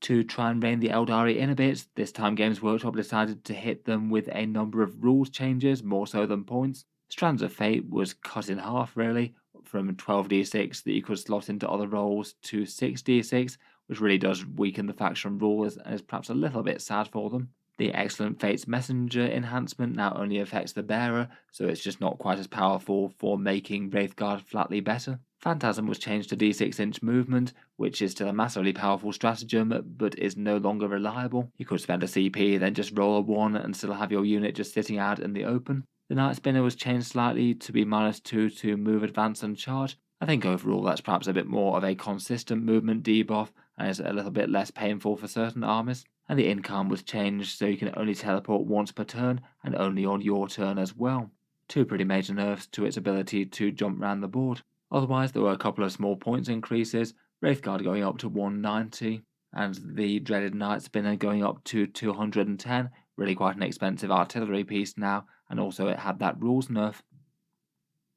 To try and rein the Aeldari in a bit, this time Games Workshop decided to hit them with a number of rules changes, more so than points. Strands of Fate was cut in half really, from 12d6 that you could slot into other roles to 6d6, which really does weaken the faction rulers and is perhaps a little bit sad for them. The Excellent Fates Messenger enhancement now only affects the bearer, so it's just not quite as powerful for making Wraithguard flatly better. Phantasm was changed to d6-inch movement, which is still a massively powerful stratagem, but is no longer reliable. You could spend a CP, then just roll a 1 and still have your unit just sitting out in the open. The Night Spinner was changed slightly to be -2 to move, advance and charge. I think overall that's perhaps a bit more of a consistent movement debuff and is a little bit less painful for certain armies. And the Incalm was changed so you can only teleport once per turn and only on your turn as well. 2 pretty major nerfs to its ability to jump around the board. Otherwise there were a couple of small points increases, Wraithguard going up to 190 and the dreaded Night Spinner going up to 210, really quite an expensive artillery piece now, and also it had that rules nerf.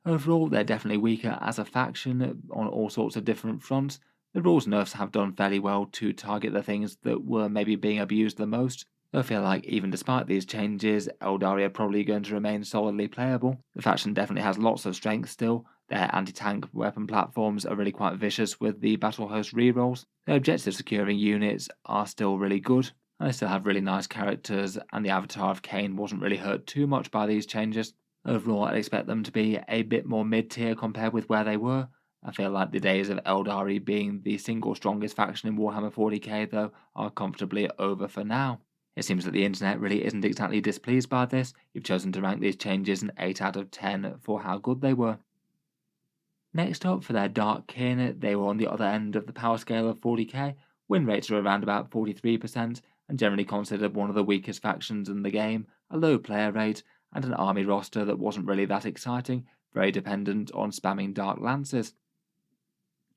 Overall, they're definitely weaker as a faction on all sorts of different fronts. The rules nerfs have done fairly well to target the things that were maybe being abused the most. I feel like even despite these changes, Aeldari are probably going to remain solidly playable. The faction definitely has lots of strength still. Their anti-tank weapon platforms are really quite vicious with the battle host rerolls. Their objective securing units are still really good. They still have really nice characters, and the avatar of Cain wasn't really hurt too much by these changes. Overall, I'd expect them to be a bit more mid-tier compared with where they were. I feel like the days of Aeldari being the single strongest faction in Warhammer 40k, though, are comfortably over for now. It seems that the internet really isn't exactly displeased by this. You've chosen to rank these changes an 8 out of 10 for how good they were. Next up, for their Dark Kin, they were on the other end of the power scale of 40k. Win rates are around about 43%, and generally considered one of the weakest factions in the game, a low player rate, and an army roster that wasn't really that exciting, very dependent on spamming Dark Lances.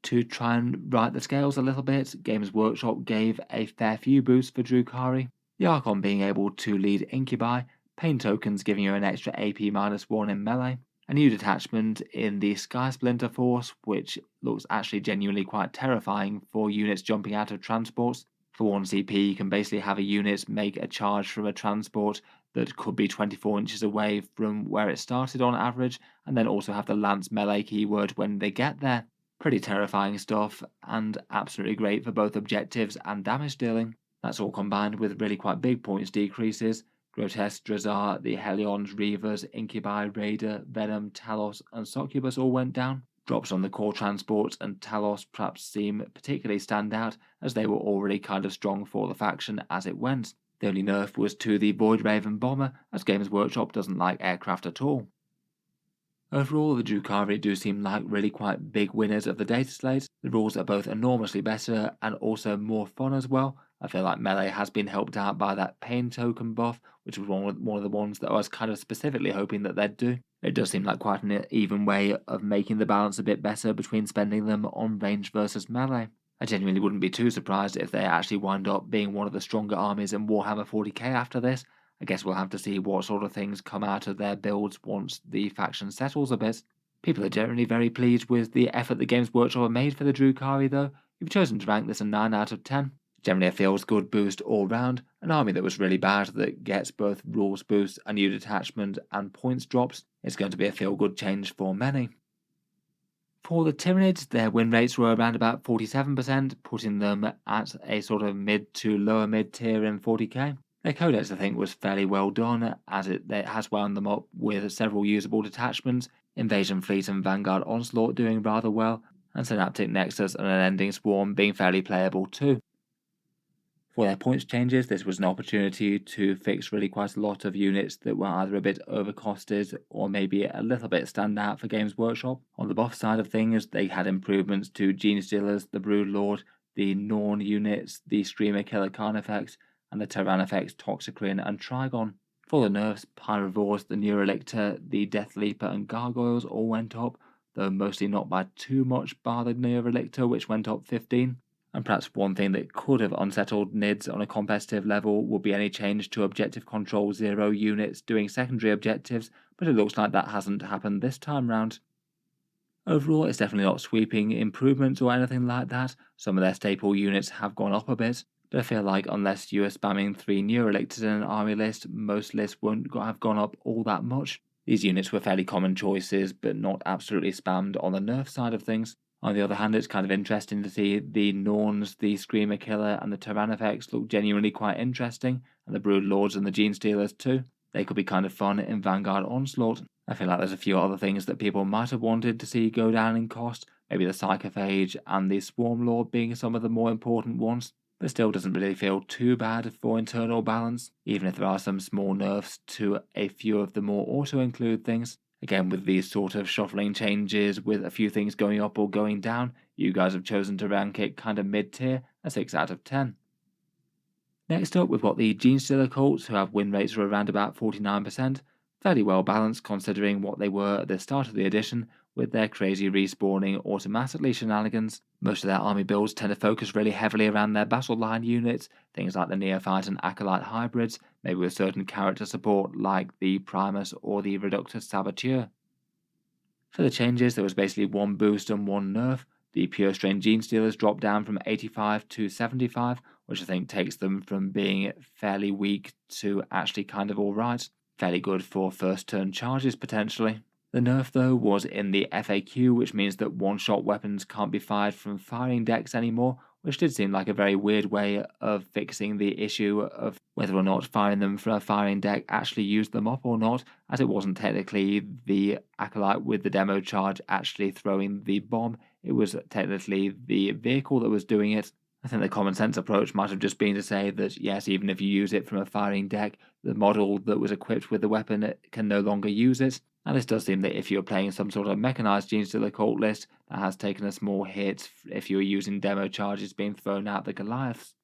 To try and right the scales a little bit, Games Workshop gave a fair few boosts for Drukhari, the Archon being able to lead Incubi, Pain tokens giving you an extra AP -1 in melee, a new detachment in the Sky Splinter Force, which looks actually genuinely quite terrifying for units jumping out of transports. For 1 CP, you can basically have a unit make a charge from a transport that could be 24 inches away from where it started on average, and then also have the Lance melee keyword when they get there. Pretty terrifying stuff, and absolutely great for both objectives and damage dealing. That's all combined with really quite big points decreases. Grotesque, Drazar, the Hellions, Reavers, Incubi, Raider, Venom, Talos, and Succubus all went down. Drops on the core transports and Talos perhaps seem particularly stand out, as they were already kind of strong for the faction as it went. The only nerf was to the Void Raven bomber, as Games Workshop doesn't like aircraft at all. Overall, the Drukhari do seem like really quite big winners of the data slate. The rules are both enormously better and also more fun as well. I feel like Melee has been helped out by that Pain token buff, which was one of the ones that I was kind of specifically hoping that they'd do. It does seem like quite an even way of making the balance a bit better between spending them on range versus melee. I genuinely wouldn't be too surprised if they actually wind up being one of the stronger armies in Warhammer 40k after this. I guess we'll have to see what sort of things come out of their builds once the faction settles a bit. People are generally very pleased with the effort the Games Workshop have made for the Drukhari though. You've chosen to rank this a 9 out of 10. Generally a feels good boost all round, an army that was really bad that gets both rules boosts, a new detachment and points drops. It's going to be a feel good change for many. For the Tyranids, their win rates were around about 47%, putting them at a sort of mid to lower mid tier in 40k. Their codex, I think, was fairly well done, as it has wound them up with several usable detachments, Invasion Fleet and Vanguard Onslaught doing rather well, and Synaptic Nexus and Unending Swarm being fairly playable too. For their points changes, this was an opportunity to fix really quite a lot of units that were either a bit overcosted or maybe a little bit stand out for Games Workshop. On the buff side of things, they had improvements to Genestealers, the Broodlord, the Norn units, the Screamer Killer Carnifex, and the Tyrannifex, Toxicrane, and Trigon. For the nerfs, Pyrovores, the Neurolictor, the Death Leaper, and Gargoyles all went up, though mostly not by too much, bar the Neurolictor, which went up 15. And perhaps one thing that could have unsettled NIDS on a competitive level would be any change to Objective Control 0 units doing secondary objectives, but it looks like that hasn't happened this time round. Overall, it's definitely not sweeping improvements or anything like that. Some of their staple units have gone up a bit, but I feel like unless you are spamming 3 Neurolictors in an army list, most lists won't have gone up all that much. These units were fairly common choices, but not absolutely spammed on the nerf side of things. On the other hand, it's kind of interesting to see the Norns, the Screamer Killer, and the Tyrannifex look genuinely quite interesting, and the Broodlords and the Genestealers too. They could be kind of fun in Vanguard Onslaught. I feel like there's a few other things that people might have wanted to see go down in cost, maybe the Psychophage and the Swarm Lord being some of the more important ones, but still doesn't really feel too bad for internal balance, even if there are some small nerfs to a few of the more auto-include things. Again, with these sort of shuffling changes, with a few things going up or going down, you guys have chosen to rank it kind of mid-tier, a 6 out of 10. Next up, we've got the Genestealer Cults, who have win rates of around about 49%, fairly well balanced considering what they were at the start of the edition, with their crazy respawning automatically shenanigans. Most of their army builds tend to focus really heavily around their battle line units, things like the Neophyte and Acolyte hybrids, maybe with certain character support like the Primus or the Reductus Saboteur. For the changes, there was basically one boost and one nerf. The Pure Strain Genestealers dropped down from 85 to 75, which I think takes them from being fairly weak to actually kind of alright. Fairly good for first turn charges potentially. The nerf though was in the FAQ, which means that one-shot weapons can't be fired from firing decks anymore, which did seem like a very weird way of fixing the issue of whether or not firing them from a firing deck actually used them up or not, as it wasn't technically the Acolyte with the demo charge actually throwing the bomb, it was technically the vehicle that was doing it. I think the common sense approach might have just been to say that yes, even if you use it from a firing deck, the model that was equipped with the weapon can no longer use it. And this does seem that if you're playing some sort of mechanized Genestealer Cult list, that has taken a small hit if you're using demo charges being thrown at the Goliaths.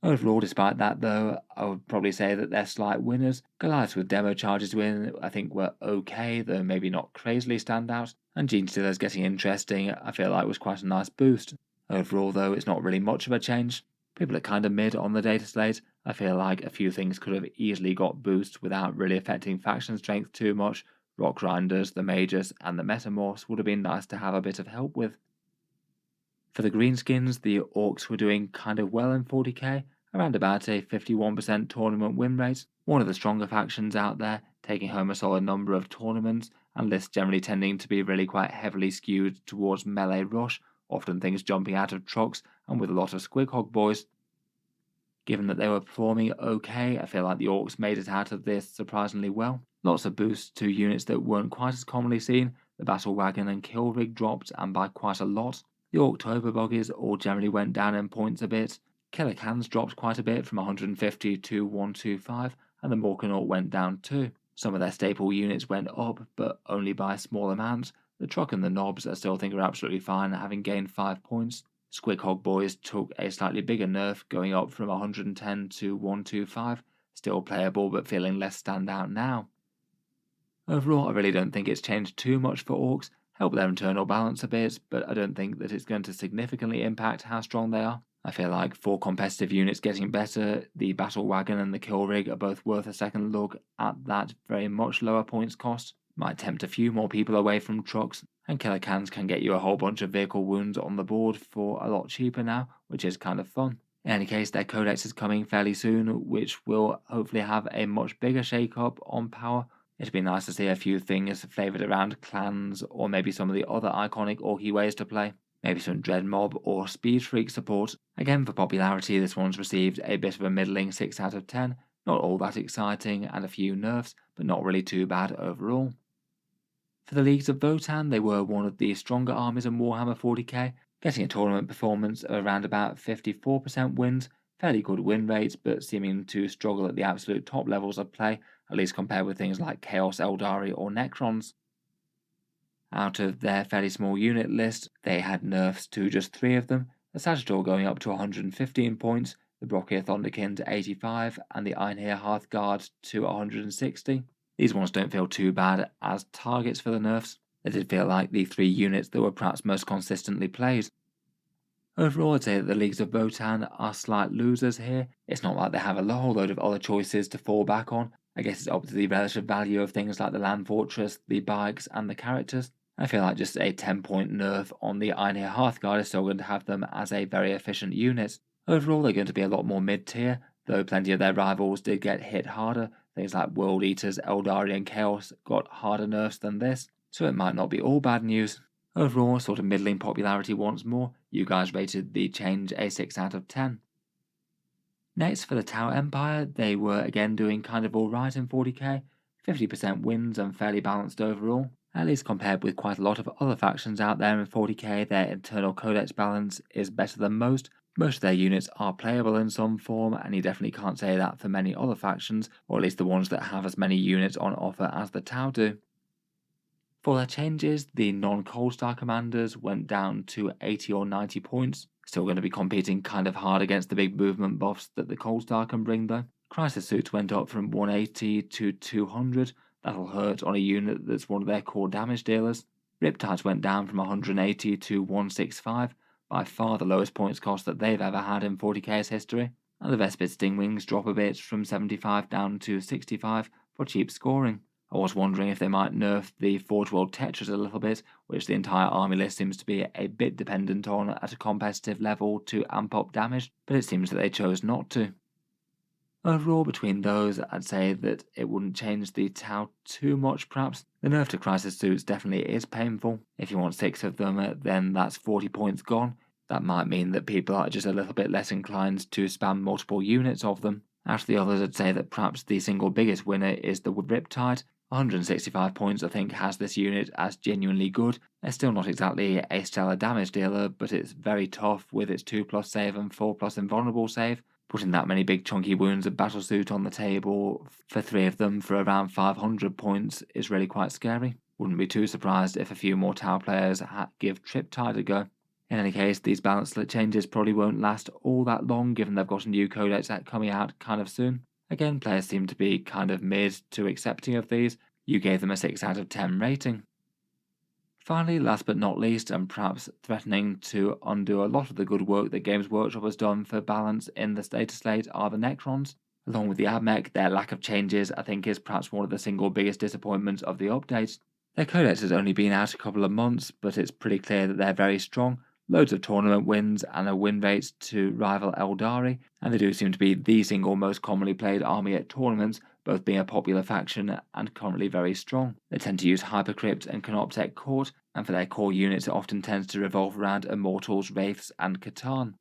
Overall, despite that though, I would probably say that they're slight winners. Goliaths with demo charges win, I think were okay, though maybe not crazily standout, and Genestealers getting interesting, I feel like was quite a nice boost. Overall though, it's not really much of a change. People are kind of mid on the data slate. I feel like a few things could have easily got boosts without really affecting faction strength too much. Rock Grinders, the Magus, and the Metamorphs would have been nice to have a bit of help with. For the greenskins, the Orks were doing kind of well in 40k, around about a 51% tournament win rate, one of the stronger factions out there, taking home a solid number of tournaments, and lists generally tending to be really quite heavily skewed towards melee rush, often things jumping out of trucks and with a lot of squighog boys. Given that they were performing okay, I feel like the Orks made it out of this surprisingly well. Lots of boosts to units that weren't quite as commonly seen. The Battle Wagon and Kill Rig dropped, and by quite a lot. The Orktober buggies all generally went down in points a bit. Killer Cans dropped quite a bit from 150 to 125, and the Morkanaut went down too. Some of their staple units went up, but only by small amounts. The Truck and the Knobs I still think are absolutely fine, having gained 5 points. Squighog boys took a slightly bigger nerf, going up from 110 to 125, still playable but feeling less standout now. Overall, I really don't think it's changed too much for Orks, helped their internal balance a bit, but I don't think that it's going to significantly impact how strong they are. I feel like for competitive units getting better, the Battle Wagon and the Kill Rig are both worth a second look at that very much lower points cost. Might tempt a few more people away from trucks, and Killer Cans can get you a whole bunch of vehicle wounds on the board for a lot cheaper now, which is kind of fun. In any case, their codex is coming fairly soon, which will hopefully have a much bigger shake-up on power. It'd be nice to see a few things flavoured around clans, or maybe some of the other iconic Orky ways to play. Maybe some Dread Mob or Speed Freak support. Again, for popularity, this one's received a bit of a middling 6 out of 10. Not all that exciting, and a few nerfs, but not really too bad overall. For the Leagues of Votann, they were one of the stronger armies in Warhammer 40k, getting a tournament performance of around about 54% wins, fairly good win rates, but seeming to struggle at the absolute top levels of play, at least compared with things like Chaos Aeldari or Necrons. Out of their fairly small unit list, they had nerfs to just 3 of them, the Sagittor going up to 115 points, the Brockia Thunderkin to 85, and the Einhir Hearthguard to 160. These ones don't feel too bad as targets for the nerfs. They did feel like the 3 units that were perhaps most consistently played. Overall, I'd say that the Leagues of Votann are slight losers here. It's not like they have a whole load of other choices to fall back on. I guess it's up to the relative value of things like the Land Fortress, the bikes, and the characters. I feel like just a 10-point nerf on the Einhir Hearthguard is still going to have them as a very efficient unit. Overall, they're going to be a lot more mid-tier, though plenty of their rivals did get hit harder. Things like World Eaters, Aeldari, and Chaos got harder nerfs than this, so it might not be all bad news. Overall, sort of middling popularity once more. You guys rated the change a 6 out of 10. Next, for the Tau Empire, they were again doing kind of alright in 40k, 50% wins and fairly balanced overall. At least compared with quite a lot of other factions out there in 40k, their internal codex balance is better than most. Most of their units are playable in some form, and you definitely can't say that for many other factions, or at least the ones that have as many units on offer as the Tau do. For their changes, the non-Cold-Star commanders went down to 80 or 90 points, still going to be competing kind of hard against the big movement buffs that the Cold-Star can bring though. Crisis Suits went up from 180 to 200, that'll hurt on a unit that's one of their core damage dealers. Riptides went down from 180 to 165, by far the lowest points cost that they've ever had in 40k's history, and the Vespid Stingwings drop a bit from 75 down to 65 for cheap scoring. I was wondering if they might nerf the Forge World Tetras a little bit, which the entire army list seems to be a bit dependent on at a competitive level to amp up damage, but it seems that they chose not to. Overall, between those, I'd say that it wouldn't change the Tau too much perhaps. The nerf to Crisis Suits definitely is painful. If you want 6 of them, then that's 40 points gone. That might mean that people are just a little bit less inclined to spam multiple units of them. Out of the others, I'd say that perhaps the single biggest winner is the Riptide. 165 points I think has this unit as genuinely good. It's still not exactly a stellar damage dealer, but it's very tough with its 2+ save and 4+ invulnerable save. Putting that many big chunky wounds of Battlesuit on the table for 3 of them for around 500 points is really quite scary. Wouldn't be too surprised if a few more Tau players give Triptide a go. In any case, these balance changes probably won't last all that long given they've got a new codex coming out kind of soon. Again, players seem to be kind of mid to accepting of these. You gave them a 6 out of 10 rating. Finally, last but not least, and perhaps threatening to undo a lot of the good work that Games Workshop has done for balance in the dataslate are the Necrons. Along with the Admech, their lack of changes I think is perhaps one of the single biggest disappointments of the update. Their codex has only been out a couple of months, but it's pretty clear that they're very strong. loads of tournament wins and a win rate to rival Aeldari, and they do seem to be the single most commonly played army at tournaments, both being a popular faction and currently very strong. They tend to use Hypercrypt and Canoptech Court, and for their core units it often tends to revolve around Immortals, Wraiths and Catan.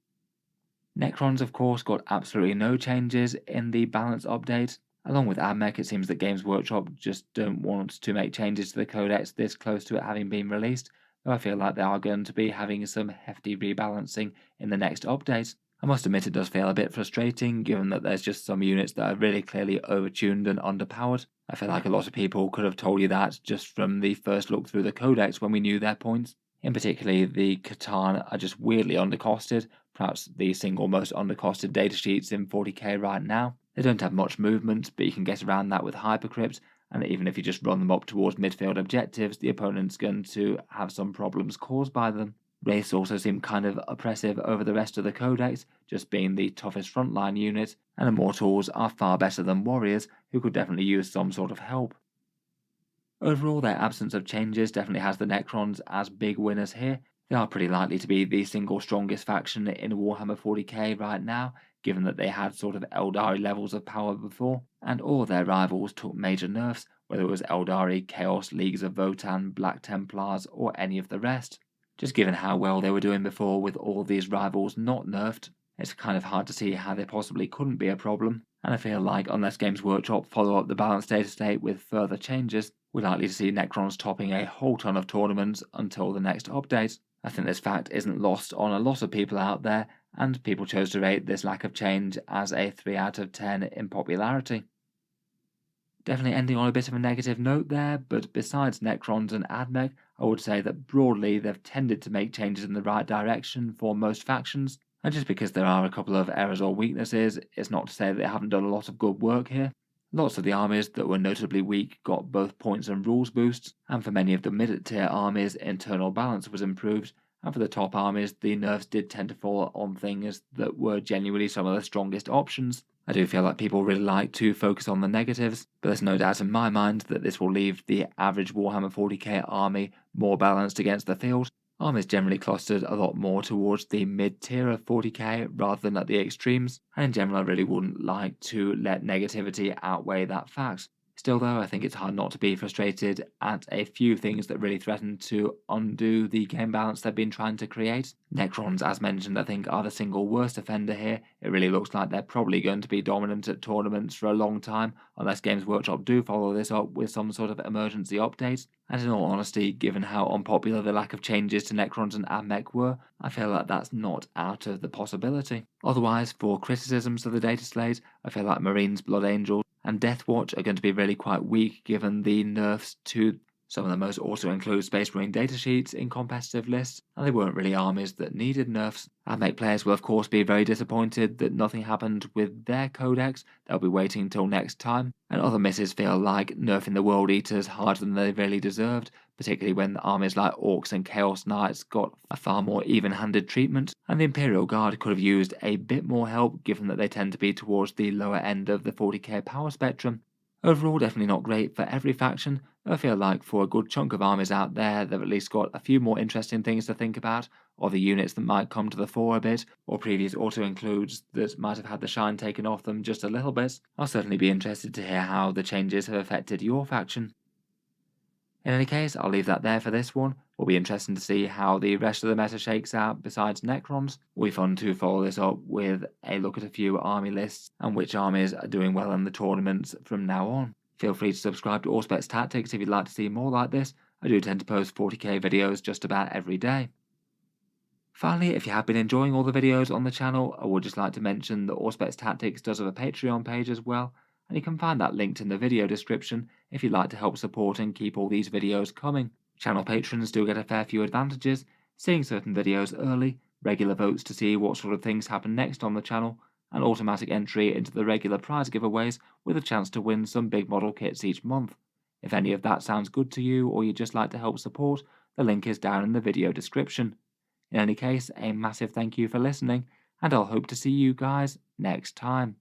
Necrons of course got absolutely no changes in the balance update. Along with AdMech, it seems that Games Workshop just don't want to make changes to the codex this close to it having been released, though I feel like they are going to be having some hefty rebalancing in the next update. I must admit it does feel a bit frustrating, given that there's just some units that are really clearly overtuned and underpowered. I feel like a lot of people could have told you that just from the first look through the codex when we knew their points. In particular, the Catan are just weirdly undercosted, perhaps the single most undercosted datasheets in 40k right now. They don't have much movement, but you can get around that with Hypercrypt, and even if you just run them up towards midfield objectives, the opponent's going to have some problems caused by them. Wraiths also seem kind of oppressive over the rest of the codex, just being the toughest frontline unit, and Immortals are far better than Warriors, who could definitely use some sort of help. Overall, their absence of changes definitely has the Necrons as big winners here. They are pretty likely to be the single strongest faction in Warhammer 40k right now, given that they had sort of Aeldari levels of power before, and all their rivals took major nerfs, whether it was Aeldari, Chaos, Leagues of Votann, Black Templars, or any of the rest. Just given how well they were doing before with all these rivals not nerfed, it's kind of hard to see how they possibly couldn't be a problem, and I feel like unless Games Workshop follow up the Balance Dataslate with further changes, we're likely to see Necrons topping a whole ton of tournaments until the next update. I think this fact isn't lost on a lot of people out there, and people chose to rate this lack of change as a 3 out of 10 in popularity. Definitely ending on a bit of a negative note there, but besides Necrons and AdMech, I would say that broadly they've tended to make changes in the right direction for most factions, and just because there are a couple of errors or weaknesses, it's not to say that they haven't done a lot of good work here. Lots of the armies that were notably weak got both points and rules boosts, and for many of the mid-tier armies, internal balance was improved, and for the top armies, the nerfs did tend to fall on things that were genuinely some of the strongest options. I do feel like people really like to focus on the negatives, but there's no doubt in my mind that this will leave the average Warhammer 40k army more balanced against the field. Armies generally clustered a lot more towards the mid-tier of 40k rather than at the extremes, and in general I really wouldn't like to let negativity outweigh that fact. Still though, I think it's hard not to be frustrated at a few things that really threaten to undo the game balance they've been trying to create. Necrons, as mentioned, I think are the single worst offender here. It really looks like they're probably going to be dominant at tournaments for a long time, unless Games Workshop do follow this up with some sort of emergency update. And in all honesty, given how unpopular the lack of changes to Necrons and AdMech were, I feel like that's not out of the possibility. Otherwise, for criticisms of the dataslate, I feel like Marines, Blood Angels, and Deathwatch are going to be really quite weak given the nerfs to some of the most auto-include Space Marine datasheets in competitive lists, and they weren't really armies that needed nerfs. AdMech players will of course be very disappointed that nothing happened with their codex. They'll be waiting until next time, and other misses feel like nerfing the World Eaters harder than they really deserved, particularly when armies like Orks and Chaos Knights got a far more even-handed treatment, and the Imperial Guard could have used a bit more help given that they tend to be towards the lower end of the 40k power spectrum. Overall, definitely not great for every faction, though I feel like for a good chunk of armies out there, they've at least got a few more interesting things to think about, or the units that might come to the fore a bit, or previous auto-includes that might have had the shine taken off them just a little bit. I'll certainly be interested to hear how the changes have affected your faction. In any case, I'll leave that there for this one. Will be interesting to see how the rest of the meta shakes out besides Necrons. Will be fun to follow this up with a look at a few army lists and which armies are doing well in the tournaments from now on. Feel free to subscribe to Auspex Tactics if you'd like to see more like this. I do tend to post 40k videos just about every day. Finally, if you have been enjoying all the videos on the channel, I would just like to mention that Auspex Tactics does have a Patreon page as well, and you can find that linked in the video description if you'd like to help support and keep all these videos coming. Channel patrons do get a fair few advantages, seeing certain videos early, regular votes to see what sort of things happen next on the channel, and automatic entry into the regular prize giveaways with a chance to win some big model kits each month. If any of that sounds good to you or you'd just like to help support, the link is down in the video description. In any case, a massive thank you for listening, and I'll hope to see you guys next time.